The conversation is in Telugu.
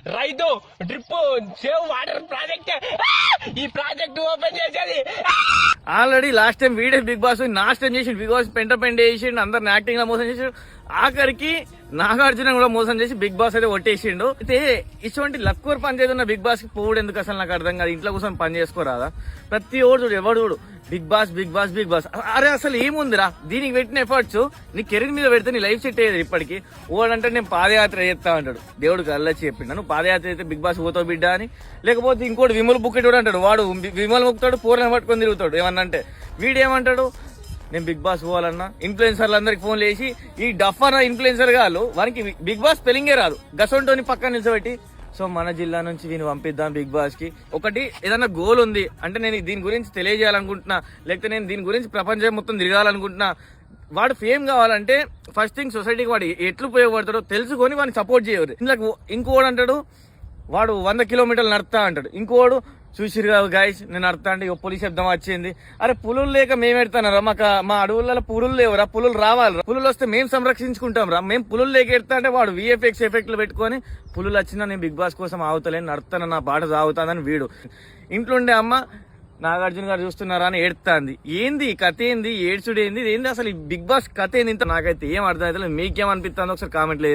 రైతు డ్రిప్ సేవ్ వాటర్ ప్రాజెక్ట్ ఈ ప్రాజెక్ట్ ఓపెన్ చేసేది. Already last time video big boss నాశనం చేసి బిగ్ బాస్ పెంట చేసిండు, అందరిని యాక్టింగ్ లో మోసం చేసిండు, ఆఖరికి నాగార్జున కూడా మోసం చేసి బిగ్ బాస్ అయితే ఒట్టేసిండు. అయితే ఇటువంటి లక్కువ పని చేస్తున్న బిగ్ బాస్ కి పోవుడు ఎందుకు అసలు నాకు అర్థం కాదు. ఇంట్లో కూర్చొని పని చేసుకోరాదా? ప్రతి ఓడు చూడు, ఎవడు చూడు big boss big boss big boss. అరే అసలు ఏముందిరా దీనికి పెట్టిన ఎఫర్ట్స్ నీ కెరీర్ మీద పెడితే నీ లైఫ్ సెట్ అయ్యేది. ఇప్పటికి ఓడంటే నేను పాదయాత్ర చేస్తా అంటాడు, దేవుడికి అల్లచ్చి చెప్పిండు నువ్వు పాదయాత్ర అయితే బిగ్ బాస్ పోతావు బిడ్డ అని. లేకపోతే ఇంకోటి విమల్ బుక్కెట్ కూడా అంటాడు, వాడు విమల్ ముక్కుతాడు పూర్ణ పట్టుకొని తిరుగుతాడు. ఏమన్నా అంటే వీడేమంటాడు, నేను బిగ్ బాస్ పోవాలన్నా ఇన్ఫ్లుయెన్సర్లు అందరికి ఫోన్ చేసి ఈ డఫ్ అన్న ఇన్ఫ్లుయెన్సర్ కాదు వానికి బిగ్ బాస్ స్పెల్లింగే రాదు, గసంటోని పక్కన నిల్చోబెట్టి సో మన జిల్లా నుంచి వీని పంపిద్దాం బిగ్ బాస్ కి. ఒకటి ఏదన్నా గోల్ ఉంది అంటే నేను దీని గురించి తెలియజేయాలనుకుంటున్నా, లేకపోతే నేను దీని గురించి ప్రపంచం మొత్తం తిరగాలనుకుంటున్నా. వాడు ఫేమ్ కావాలంటే ఫస్ట్ థింగ్ సొసైటీకి వాడు ఎట్లు ఉపయోగపడతాడో తెలుసుకొని వాడిని సపోర్ట్ చేయరు. ఇంకోడు అంటాడు వాడు 100 కిలోమీటర్లు నడుస్తా అంటాడు, ఇంకోడు చూసిరు గైస్ నేను నడుస్తా అంటే పోలీస్ శబ్దం వచ్చింది. అరే పులులు లేక మేము ఎడతానరా, మా అడవులలో పులులు లేవురా, పులులు రావాలి, పులులు వస్తే మేము సంరక్షించుకుంటాం రా. మేము పులులు లేక ఎడతా అంటే వాడు విఎఫ్ఎక్స్ ఎఫెక్ట్లు పెట్టుకొని పులులు వచ్చినా నేను బిగ్ బాస్ కోసం ఆగుతలేను, నడుస్తాను, నా పాట సాగుతానని వీడు. ఇంట్లో ఉండే అమ్మ నాగార్జున గారు చూస్తున్నారా అని ఏడుతాంది. ఏంది కథ, ఏంది ఏడ్చుడు, ఏంది అసలు ఈ బిగ్ బాస్ కథ ఏంది ఇంత నాకైతే ఏం అర్థం అవుతుంది. మీకేమనిపిస్తుందో ఒకసారి కామెంట్లు